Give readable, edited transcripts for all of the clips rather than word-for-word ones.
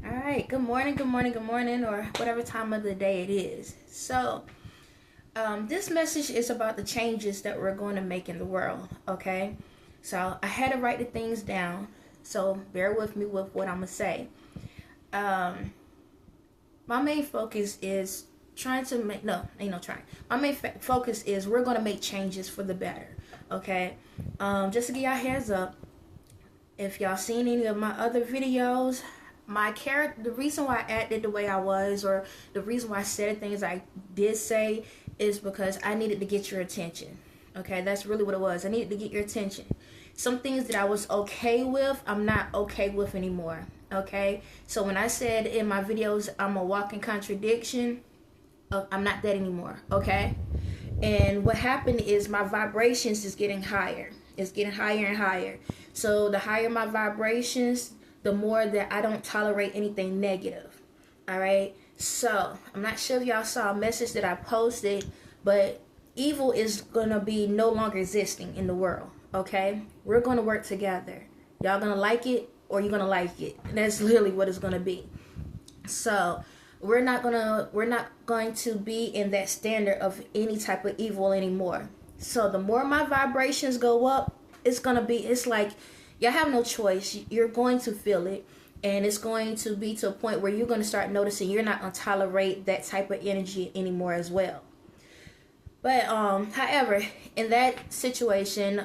All right, good morning, good morning, good morning, or whatever time of the day it is. So, this message is about the changes that we're going to make in the world, okay? So, I had to write the things down, so bear with me with what I'm going to say. My main focus is trying to make, no, ain't no trying. My main focus is we're going to make changes for the better, okay? Just to give y'all heads up, if y'all seen any of my other videos, my character, the reason why I acted the way I was, or the reason why I said things I did say, is because I needed to get your attention. Okay, that's really what it was. I needed to get your attention. Some things that I was okay with, I'm not okay with anymore. Okay, so when I said in my videos I'm a walking contradiction, I'm not that anymore. Okay, and what happened is my vibrations is getting higher. It's getting higher and higher. So the higher my vibrations, the more that I don't tolerate anything negative. All right. So I'm not sure if y'all saw a message that I posted, but evil is gonna be no longer existing in the world. Okay. We're gonna work together. Y'all gonna like it or you're gonna like it. And that's literally what it's gonna be. So we're not going to be in that standard of any type of evil anymore. So the more my vibrations go up, it's like y'all have no choice. You're going to feel it, and it's going to be to a point where you're going to start noticing you're not going to tolerate that type of energy anymore as well. But however, in that situation,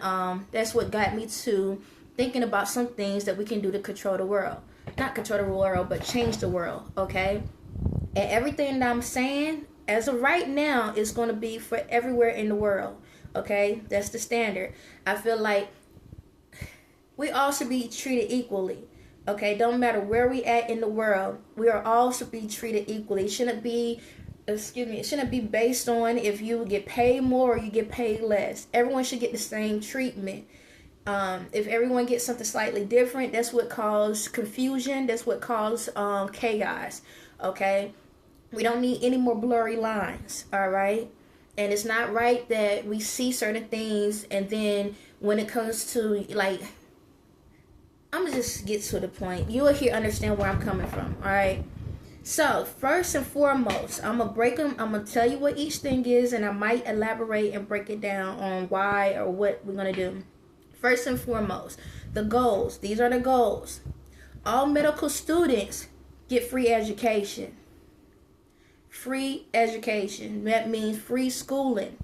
that's what got me to thinking about some things that we can do to control the world. Not control the world, but change the world, okay? And everything that I'm saying, as of right now, is going to be for everywhere in the world, okay? That's the standard. I feel like we all should be treated equally, okay? Don't matter where we at in the world, we are all should be treated equally. It shouldn't be based on if you get paid more or you get paid less. Everyone should get the same treatment. If everyone gets something slightly different, that's what causes confusion. That's what causes chaos, okay? We don't need any more blurry lines, all right? And it's not right that we see certain things, and then when it comes to, like, I'm going to just get to the point. You will here understand where I'm coming from, all right? So, first and foremost, I'm going to tell you what each thing is, and I might elaborate and break it down on why or what we're going to do. First and foremost, the goals. These are the goals. All medical students get free education. Free education. That means free schooling.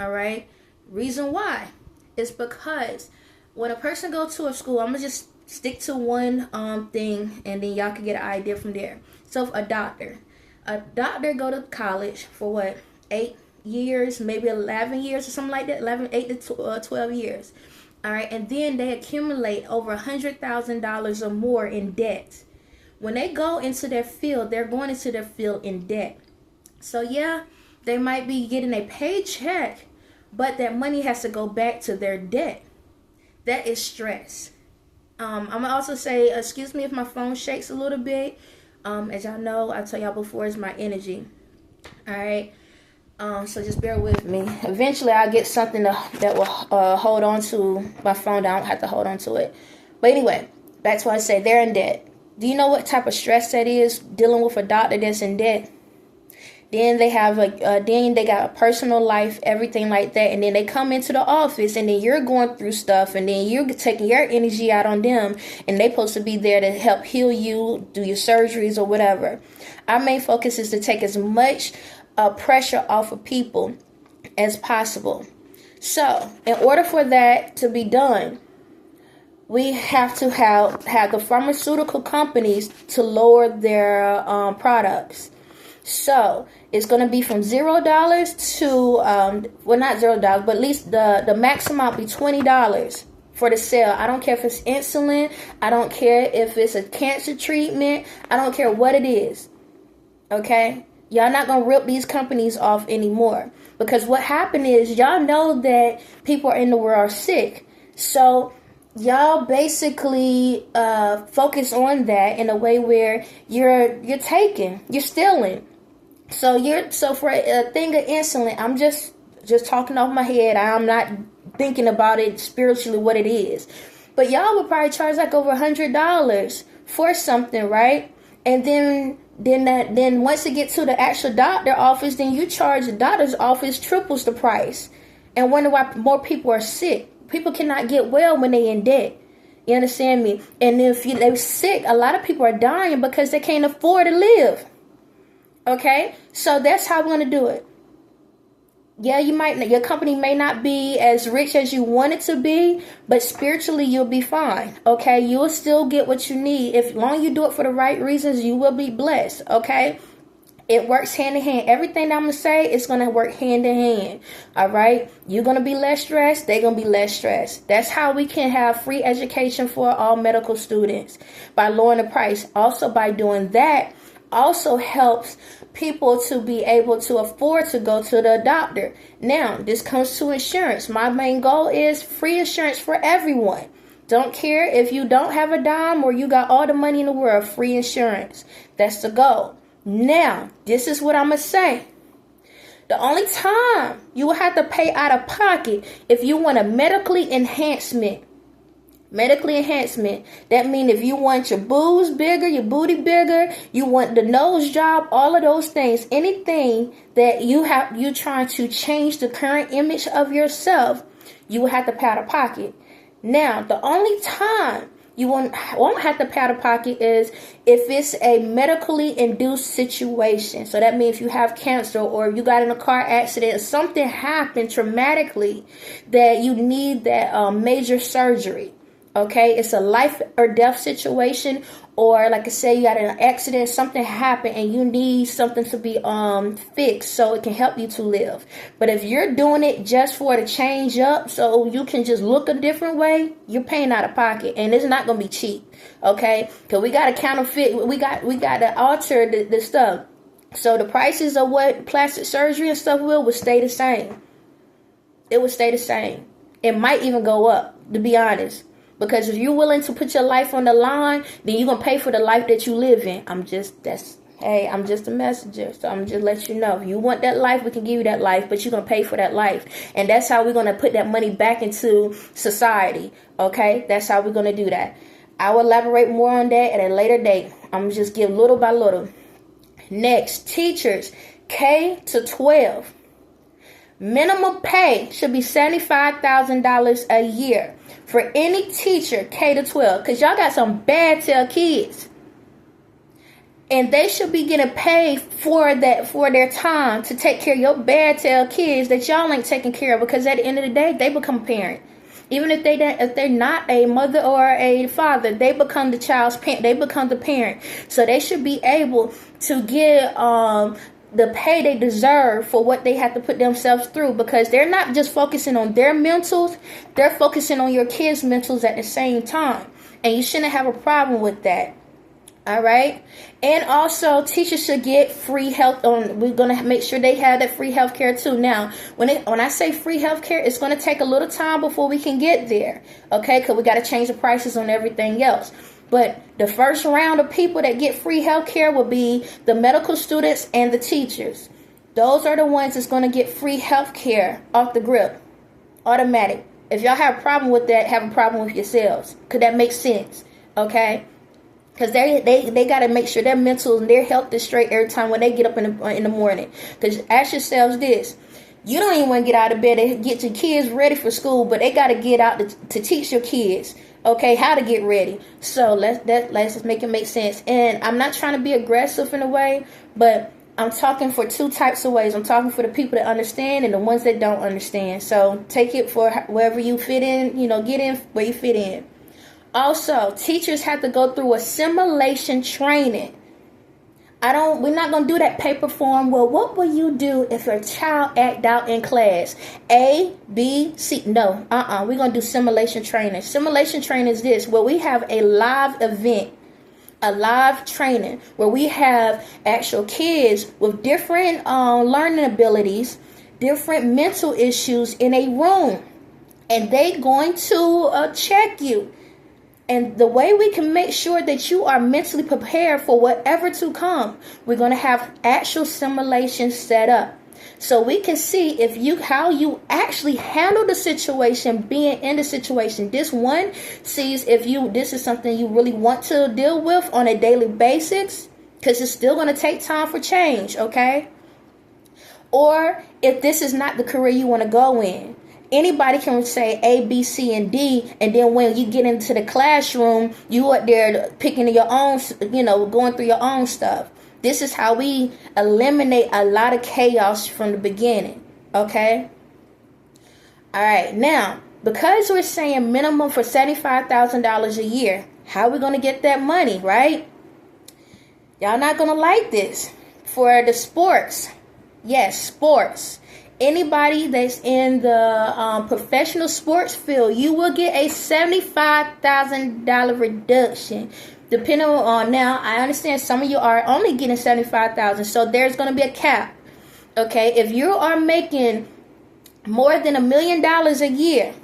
All right? Reason why is because when a person goes to a school, I'm going to just stick to one thing, and then y'all can get an idea from there. So a doctor go to college for what? 8 years, maybe 11 years or something like that. 8 to 12 years. All right? And then they accumulate over $100,000 or more in debt. When they go into their field, they're going into their field in debt. So yeah, they might be getting a paycheck, but that money has to go back to their debt. That is stress. I'm going to also say, excuse me if my phone shakes a little bit. As y'all know, I tell y'all before, it's my energy. All right. So just bear with me. Eventually, I'll get something that will hold on to my phone. I don't have to hold on to it. But anyway, back to what I said. They're in debt. Do you know what type of stress that is, dealing with a doctor that's in debt? Then they have then they got a personal life, everything like that, and then they come into the office, and then you're going through stuff, and then you're taking your energy out on them, and they're supposed to be there to help heal you, do your surgeries or whatever. Our main focus is to take as much pressure off of people as possible. So, in order for that to be done, we have to have the pharmaceutical companies to lower their products. So it's going to be from $0 to well, not $0, but at least the max amount be $20 for the sale. I don't care if it's insulin. I don't care if it's a cancer treatment. I don't care what it is. Okay, y'all not gonna rip these companies off anymore, because what happened is y'all know that people in the world are sick. So y'all basically focus on that in a way where you're stealing. So for a thing of insulin, I'm just talking off my head. I'm not thinking about it spiritually what it is. But y'all would probably charge like over $100 for something, right? And then once it gets to the actual doctor office, then you charge the doctor's office triples the price. And wonder why more people are sick. People cannot get well when they in debt. You understand me? And if they're sick, a lot of people are dying because they can't afford to live. Okay? So that's how we're going to do it. Yeah, your company may not be as rich as you want it to be, but spiritually you'll be fine. Okay? You will still get what you need. If long as you do it for the right reasons, you will be blessed. Okay? It works hand in hand. Everything I'm going to say is going to work hand in hand. All right? You're going to be less stressed. They're going to be less stressed. That's how we can have free education for all medical students, by lowering the price. Also, by doing that, also helps people to be able to afford to go to the doctor. Now, this comes to insurance. My main goal is free insurance for everyone. Don't care if you don't have a dime or you got all the money in the world, free insurance. That's the goal. Now, this is what I'm going to say. The only time you will have to pay out of pocket if you want a medically enhancement. Medically enhancement. That means if you want your boobs bigger, your booty bigger, you want the nose job, all of those things, anything that you trying to change the current image of yourself, you will have to pay out of pocket. Now, the only time you won't have to pay out of pocket is if it's a medically induced situation. So that means if you have cancer or you got in a car accident or something happened traumatically that you need that major surgery. Okay, it's a life or death situation, or like I say, you got an accident, something happened, and you need something to be fixed so it can help you to live. But if you're doing it just for to change up, so you can just look a different way, you're paying out of pocket, and it's not gonna be cheap. Okay, because we got to counterfeit, we got to alter the stuff. So the prices of what plastic surgery and stuff will stay the same. It will stay the same. It might even go up, to be honest. Because if you're willing to put your life on the line, then you're going to pay for the life that you live in. I'm just a messenger. So I'm just let you know. If you want that life, we can give you that life, but you're going to pay for that life. And that's how we're going to put that money back into society. Okay? That's how we're going to do that. I will elaborate more on that at a later date. I'm going to just give little by little. Next, teachers, K to 12. Minimum pay should be $75,000 a year for any teacher K to 12, because y'all got some bad tail kids, and they should be getting paid for their time to take care of your bad tail kids that y'all ain't taking care of, because at the end of the day they become a parent. Even if they're not a mother or a father, they become the child's parent. They become the parent, so they should be able to get the pay they deserve for what they have to put themselves through, because they're not just focusing on their mentals, they're focusing on your kids' mentals at the same time. And you shouldn't have a problem with that. All right. And also, teachers should get free health. We're going to make sure they have that free health care too. Now, when I say free health care, it's going to take a little time before we can get there. Okay. Because we got to change the prices on everything else. But the first round of people that get free health care will be the medical students and the teachers. Those are the ones that's going to get free health care off the grip. Automatic. If y'all have a problem with that, have a problem with yourselves. Because that makes sense. Okay? Because they got to make sure their mental and their health is straight every time when they get up in the morning. Because ask yourselves this. You don't even want to get out of bed and get your kids ready for school, but they got to get out to teach your kids. Okay, how to get ready. So let's just make it make sense. And I'm not trying to be aggressive in a way, but I'm talking for two types of ways. I'm talking for the people that understand and the ones that don't understand. So take it for wherever you fit in, get in where you fit in. Also, teachers have to go through a simulation training. We're not going to do that paper form. Well, what will you do if a child act out in class? A, B, C. No, we're going to do simulation training. Simulation training is this, where we have a live event, a live training, where we have actual kids with different learning abilities, different mental issues in a room. And they going to check you. And the way we can make sure that you are mentally prepared for whatever to come, we're going to have actual simulations set up. So we can see how you actually handle the situation, being in the situation. This one sees if this is something you really want to deal with on a daily basis. because it's still going to take time for change, okay? Or if this is not the career you want to go in, anybody can say A, B, C, and D, and then when you get into the classroom, you up there picking your own, going through your own stuff. This is how we eliminate a lot of chaos from the beginning, okay? All right, now, because we're saying minimum for $75,000 a year, how are we going to get that money, right? Y'all not going to like this. For the sports, yes, sports. Anybody that's in the professional sports field, you will get a $75,000 reduction. Depending on, now, I understand some of you are only getting $75,000, so there's going to be a cap. Okay, if you are making more than $1 million a year,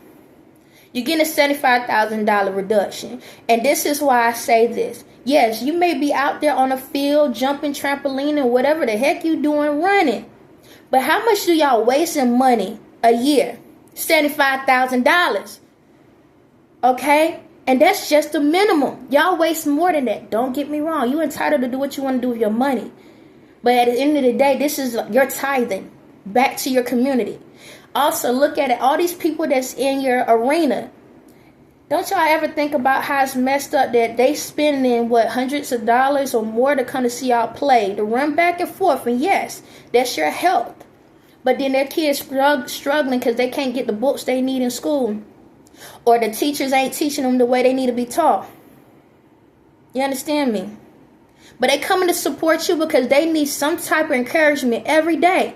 you get a $75,000 reduction. And this is why I say this. Yes, you may be out there on the field, jumping, trampoline, and whatever the heck you doing, running. But how much do y'all waste in money a year? $75,000. Okay? And that's just the minimum. Y'all waste more than that. Don't get me wrong. You're entitled to do what you want to do with your money. But at the end of the day, this is your tithing back to your community. Also, look at it. All these people that's in your arena. Don't y'all ever think about how it's messed up that they spending, hundreds of dollars or more to come to see y'all play, to run back and forth. And yes, that's your health. But then their kids struggling because they can't get the books they need in school. Or the teachers ain't teaching them the way they need to be taught. You understand me? But they coming to support you because they need some type of encouragement every day.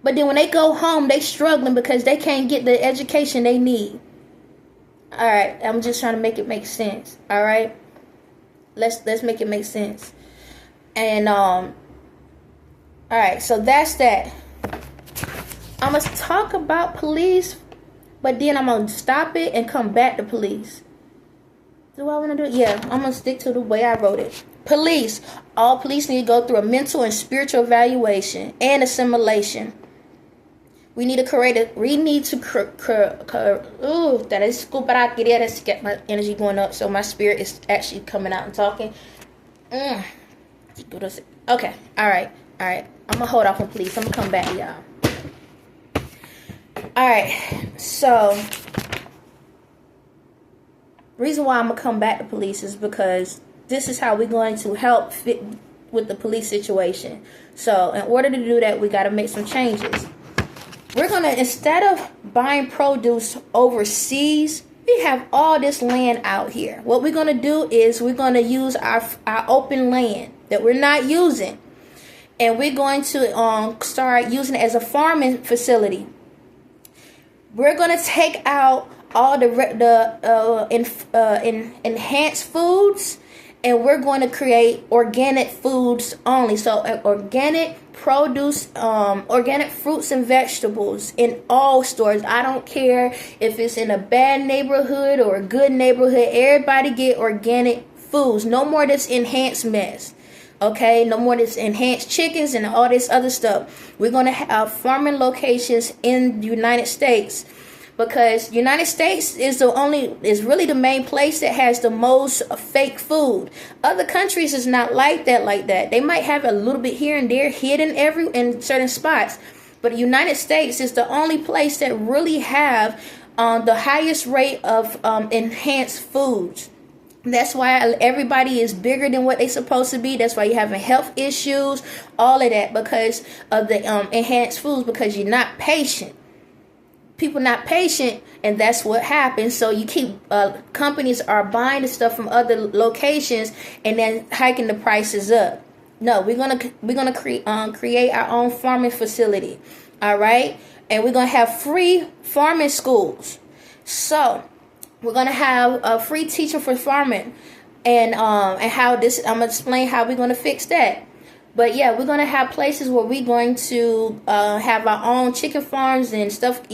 But then when they go home, they struggling because they can't get the education they need. All right, I'm just trying to make it make sense. All right, let's make it make sense. And all right, so that's that. I'm gonna talk about police, but then I'm gonna stop it and come back to police. Do I want to do it? Yeah, I'm gonna stick to the way I wrote it. Police. All police need to go through a mental and spiritual evaluation and assimilation. We need to that is cool, but I get it. Let's get my energy going up, so my spirit is actually coming out and talking. Okay, all right. I'm gonna hold off on police. I'm gonna come back, y'all. All right, so reason why I'm gonna come back to police is because this is how we're going to help fit with the police situation. So in order to do that, we got to make some changes. We're going to, instead of buying produce overseas, we have all this land out here. What we're going to do is we're going to use our open land that we're not using. And we're going to start using it as a farming facility. We're going to take out all the enhanced foods, and we're going to create organic foods only. So organic produce, organic fruits and vegetables in all stores. I don't care if it's in a bad neighborhood or a good neighborhood. Everybody get organic foods. No more this enhanced mess. Okay, no more this enhanced chickens and all this other stuff. We're going to have farming locations in the United States, because United States is really the main place that has the most fake food. Other countries is not like that. They might have a little bit here and there hidden in certain spots. But the United States is the only place that really have the highest rate of enhanced foods. That's why everybody is bigger than what they're supposed to be. That's why you're having health issues, all of that, because of the enhanced foods, because you're not patient. People not patient, and that's what happens. So you keep companies are buying the stuff from other locations and then hiking the prices up. No, we're gonna create our own farming facility. All right, and we're gonna have free farming schools. So we're gonna have free teaching for farming, and how this. I'm gonna explain how we're gonna fix that. But yeah, we're going to have places where we're going to have our own chicken farms and stuff,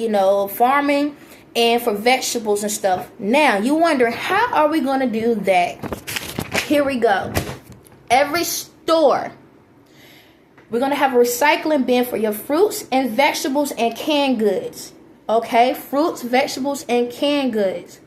farming, and for vegetables and stuff. Now, you wonder, how are we going to do that? Here we go. Every store, we're going to have a recycling bin for your fruits and vegetables and canned goods. Okay? Fruits, vegetables, and canned goods.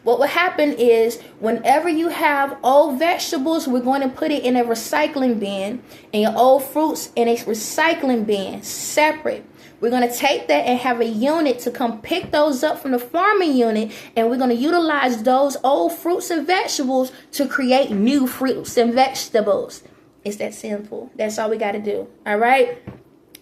What will happen is whenever you have old vegetables, we're going to put it in a recycling bin, and your old fruits in a recycling bin, separate. We're going to take that and have a unit to come pick those up from the farming unit, and we're going to utilize those old fruits and vegetables to create new fruits and vegetables. It's that simple. That's all we got to do. All right?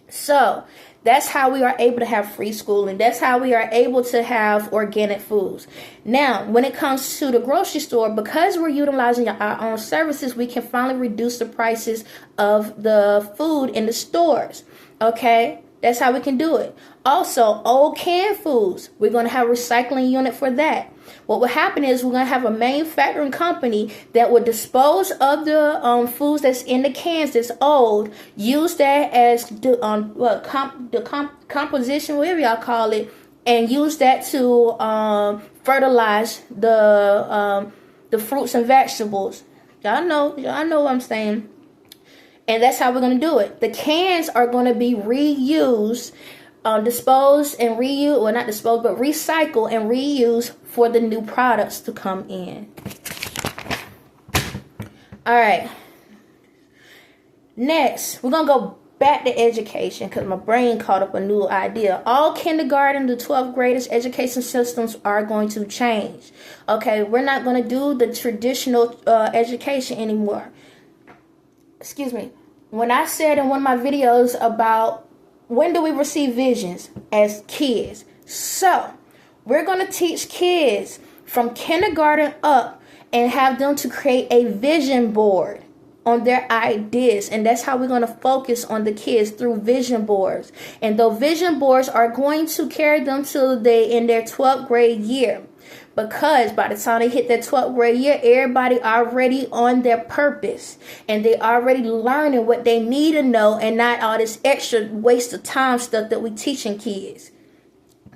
So that's how we are able to have free schooling. That's how we are able to have organic foods. Now, when it comes to the grocery store, because we're utilizing our own services, we can finally reduce the prices of the food in the stores. Okay? That's how we can do it. Also, old canned foods, we're going to have a recycling unit for that. What will happen is we're going to have a manufacturing company that will dispose of the foods that's in the cans that's old, use that as the composition, whatever y'all call it, and use that to fertilize the fruits and vegetables. Y'all know what I'm saying. And that's how we're going to do it. The cans are going to be reused, disposed and reused, well, not disposed, but recycled and reused for the new products to come in. All right. Next, we're going to go back to education because my brain caught up a new idea. All kindergarten to 12th graders education systems are going to change. Okay, we're not going to do the traditional education anymore. Excuse me. When I said in one of my videos about when do we receive visions as kids. So, we're going to teach kids from kindergarten up and have them to create a vision board on their ideas. And that's how we're going to focus on the kids, through vision boards. And those vision boards are going to carry them till they in their 12th grade year. Because by the time they hit their 12th grade year, everybody already on their purpose. And they already learning what they need to know, and not all this extra waste of time stuff that we teaching kids.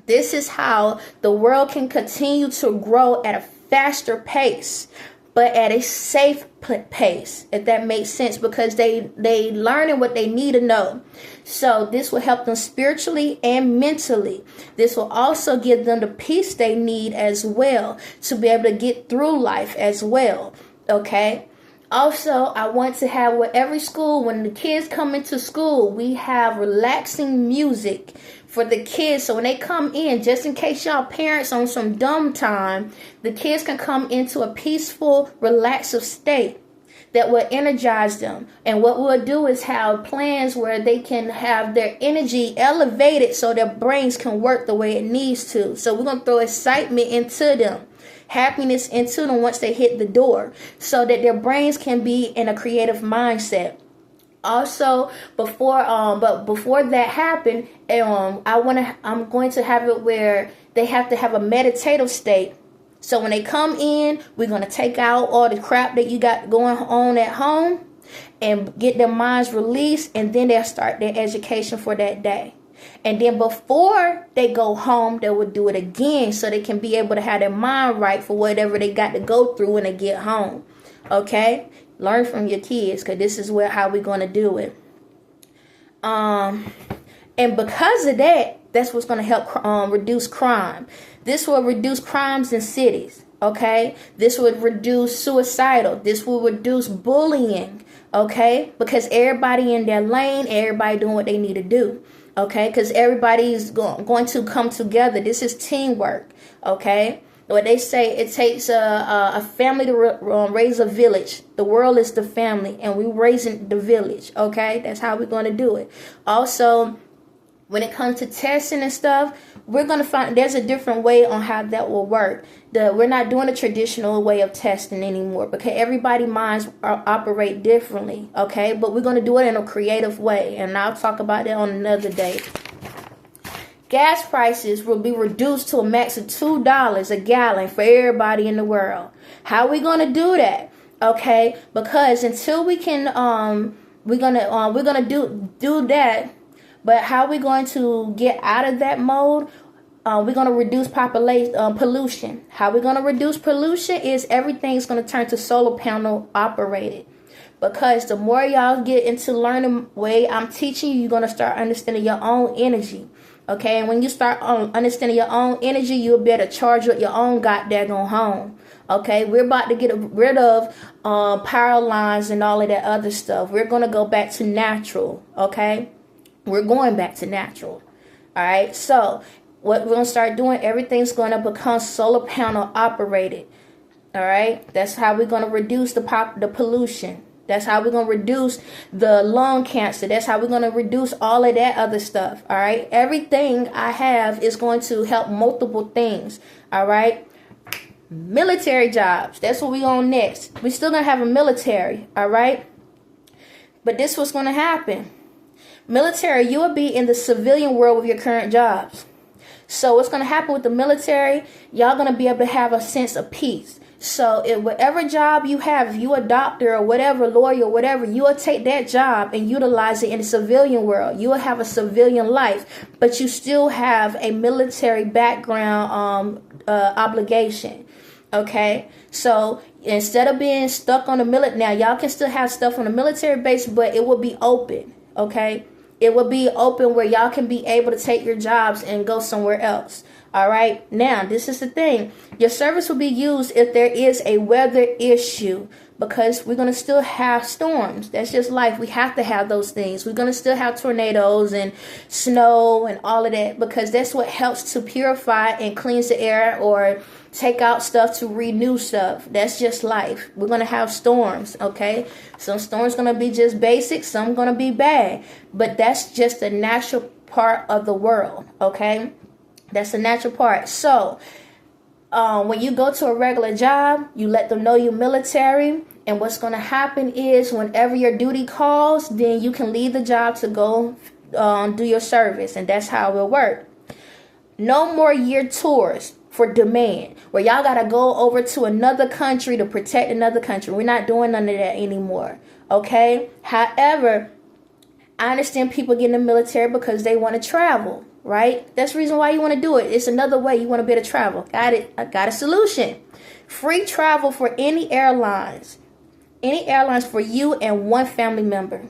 This is how the world can continue to grow at a faster pace, but at a safe pace, if that makes sense, because they learning what they need to know. So this will help them spiritually and mentally. This will also give them the peace they need as well to be able to get through life as well. Okay. Also, I want to have with every school, when the kids come into school, we have relaxing music for the kids. So when they come in, just in case y'all parents on some dumb time, the kids can come into a peaceful, relaxive state that will energize them. And what we'll do is have plans where they can have their energy elevated so their brains can work the way it needs to. So we're going to throw excitement into them, happiness into them once they hit the door, so that their brains can be in a creative mindset. Also, before that happen, I'm going to have it where they have to have a meditative state. So when they come in, we're going to take out all the crap that you got going on at home and get their minds released, and then they'll start their education for that day. And then before they go home, they will do it again so they can be able to have their mind right for whatever they got to go through when they get home. Okay? Learn from your kids, because this is how we're going to do it. And because of that, that's what's going to help reduce crime. This will reduce crimes in cities. Okay? This would reduce suicidal. This will reduce bullying. Okay? Because everybody in their lane, everybody doing what they need to do. Okay? Because everybody's going to come together. This is teamwork. Okay? What they say, it takes a family to raise a village. The world is the family, and we're raising the village. Okay? That's how we're going to do it. Also, when it comes to testing and stuff, we're going to find there's a different way on how that will work. We're not doing a traditional way of testing anymore, because everybody's minds operate differently. Okay? But we're going to do it in a creative way, and I'll talk about that on another day. Gas prices will be reduced to a max of $2 a gallon for everybody in the world. How are we going to do that? Okay, because until we can, we're gonna do that. But how are we going to get out of that mode? We're going to reduce pollution. How we're going to reduce pollution is everything's going to turn to solar panel operated. Because the more y'all get into learning the way I'm teaching you, you're going to start understanding your own energy. Okay, and when you start understanding your own energy, you'll be able to charge up your own goddamn home. Okay, we're about to get rid of power lines and all of that other stuff. We're going to go back to natural. Okay, we're going back to natural. All right, so what we're going to start doing, everything's going to become solar panel operated. All right, that's how we're going to reduce the pollution. That's how we're going to reduce the lung cancer. That's how we're going to reduce all of that other stuff. All right. Everything I have is going to help multiple things. All right. Military jobs. That's what we on next. We're still going to have a military. All right. But this what's going to happen. Military, you will be in the civilian world with your current jobs. So what's going to happen with the military, y'all going to be able to have a sense of peace. So if whatever job you have, if you a doctor or whatever, lawyer or whatever, you will take that job and utilize it in the civilian world. You will have a civilian life, but you still have a military background obligation. Okay, so instead of being stuck on the military, now y'all can still have stuff on the military base, but it will be open. Okay, it will be open where y'all can be able to take your jobs and go somewhere else. All right. Now, this is the thing. Your service will be used if there is a weather issue, because we're going to still have storms. That's just life. We have to have those things. We're going to still have tornadoes and snow and all of that, because that's what helps to purify and cleanse the air or take out stuff to renew stuff. That's just life. We're going to have storms. Okay. Some storms going to be just basic. Some going to be bad. But that's just the natural part of the world. Okay. That's the natural part. So when you go to a regular job, you let them know you're military. And what's going to happen is whenever your duty calls, then you can leave the job to go do your service. And that's how it will work. No more year tours for demand, where y'all got to go over to another country to protect another country. We're not doing none of that anymore. Okay. However, I understand people get in the military because they want to travel. Right? That's the reason why you want to do it. It's another way you want to be able to travel. Got it. I got a solution. Free travel for any airlines. Any airlines for you and one family member.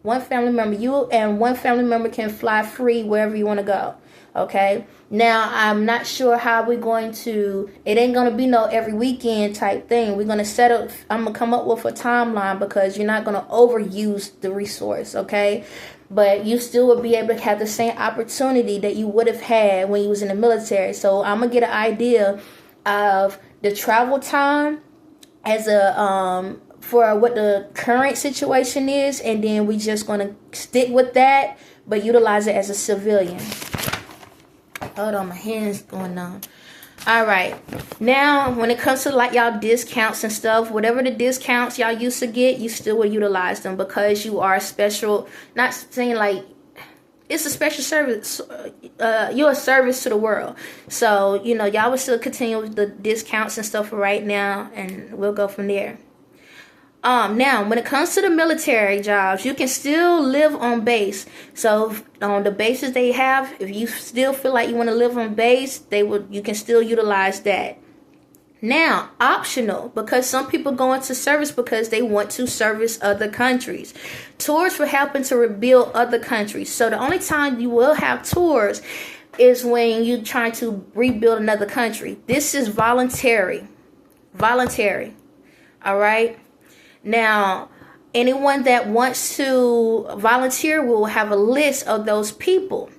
One family member. You and one family member can fly free wherever you want to go. Okay? Now, I'm not sure how we're going to... It ain't going to be no every weekend type thing. We're going to set up... I'm going to come up with a timeline, because you're not going to overuse the resource. Okay? But you still would be able to have the same opportunity that you would have had when you was in the military. So I'm going to get an idea of the travel time as a for what the current situation is. And then we just going to stick with that, but utilize it as a civilian. Hold on, my hand's going on. All right. Now, when it comes to like y'all discounts and stuff, whatever the discounts y'all used to get, you still will utilize them, because you are special. Not saying like it's a special service. You're a service to the world. So, you know, y'all will still continue with the discounts and stuff for right now, and we'll go from there. Now, when it comes to the military jobs, you can still live on base. So on the bases they have, if you still feel like you want to live on base, you can still utilize that. Now, optional, because some people go into service because they want to service other countries. Tours for helping to rebuild other countries. So the only time you will have tours is when you're trying to rebuild another country. This is voluntary. Voluntary. All right. Now, anyone that wants to volunteer will have a list of those people.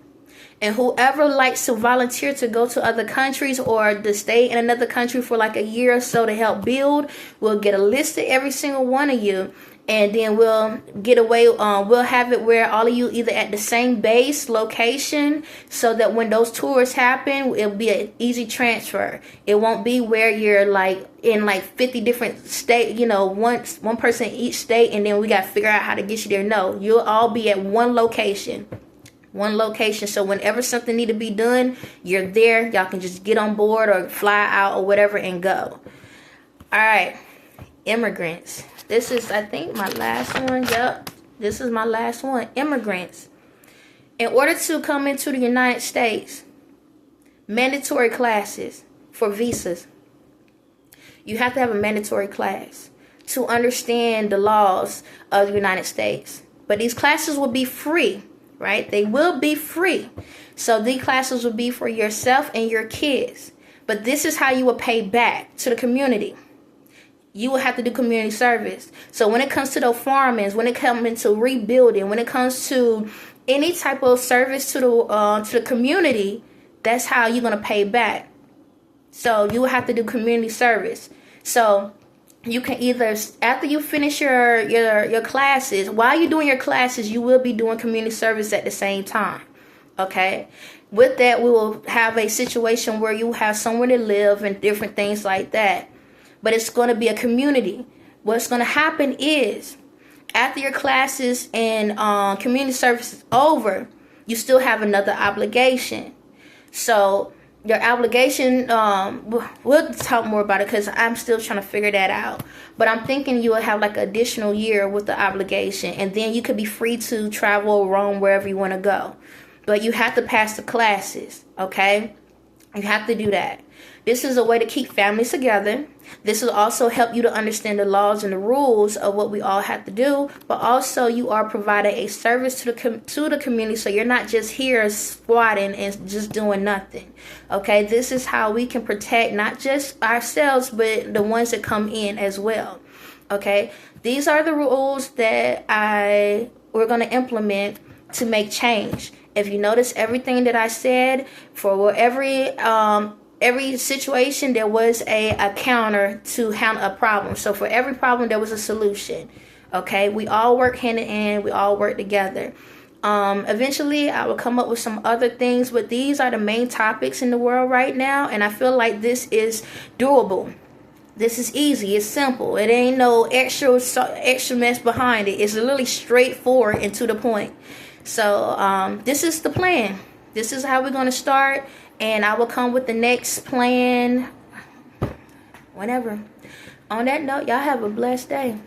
And whoever likes to volunteer to go to other countries or to stay in another country for like a year or so to help build, will get a list of every single one of you. And then we'll get away, we'll have it where all of you either at the same base location, so that when those tours happen, it'll be an easy transfer. It won't be where you're like in like 50 different states, you know, one person in each state, and then we got to figure out how to get you there. No, you'll all be at one location. One location. So whenever something need to be done, you're there. Y'all can just get on board or fly out or whatever and go. All right. Immigrants. This is, I think, my last one. Yep. This is my last one. Immigrants. In order to come into the United States, mandatory classes for visas. You have to have a mandatory class to understand the laws of the United States. But these classes will be free. right? They will be free. So these classes will be for yourself and your kids. But this is how you will pay back to the community. You will have to do community service. So when it comes to the farming, when it comes into rebuilding, when it comes to any type of service to the community, that's how you're going to pay back. So you will have to do community service. So you can either, after you finish your classes, while you're doing your classes, you will be doing community service at the same time. Okay? With that, we will have a situation where you have somewhere to live and different things like that. But it's going to be a community. What's going to happen is, after your classes and community service is over, you still have another obligation. So your obligation, we'll talk more about it because I'm still trying to figure that out. But I'm thinking you will have like an additional year with the obligation, and then you could be free to travel, roam, wherever you want to go. But you have to pass the classes, okay? You have to do that. This is a way to keep families together. This will also help you to understand the laws and the rules of what we all have to do. But also, you are providing a service to the community, so you're not just here squatting and just doing nothing. Okay, this is how we can protect not just ourselves, but the ones that come in as well. Okay, these are the rules that we're going to implement to make change. If you notice everything that I said, for every situation, there was a counter to handle a problem. So for every problem, there was a solution. Okay, we all work hand in hand. We all work together. Eventually, I will come up with some other things, but these are the main topics in the world right now, and I feel like this is doable. This is easy. It's simple. It ain't no extra mess behind it. It's literally straightforward and to the point. So this is the plan. This is how we're going to start. And I will come with the next plan whenever. On that note, y'all have a blessed day.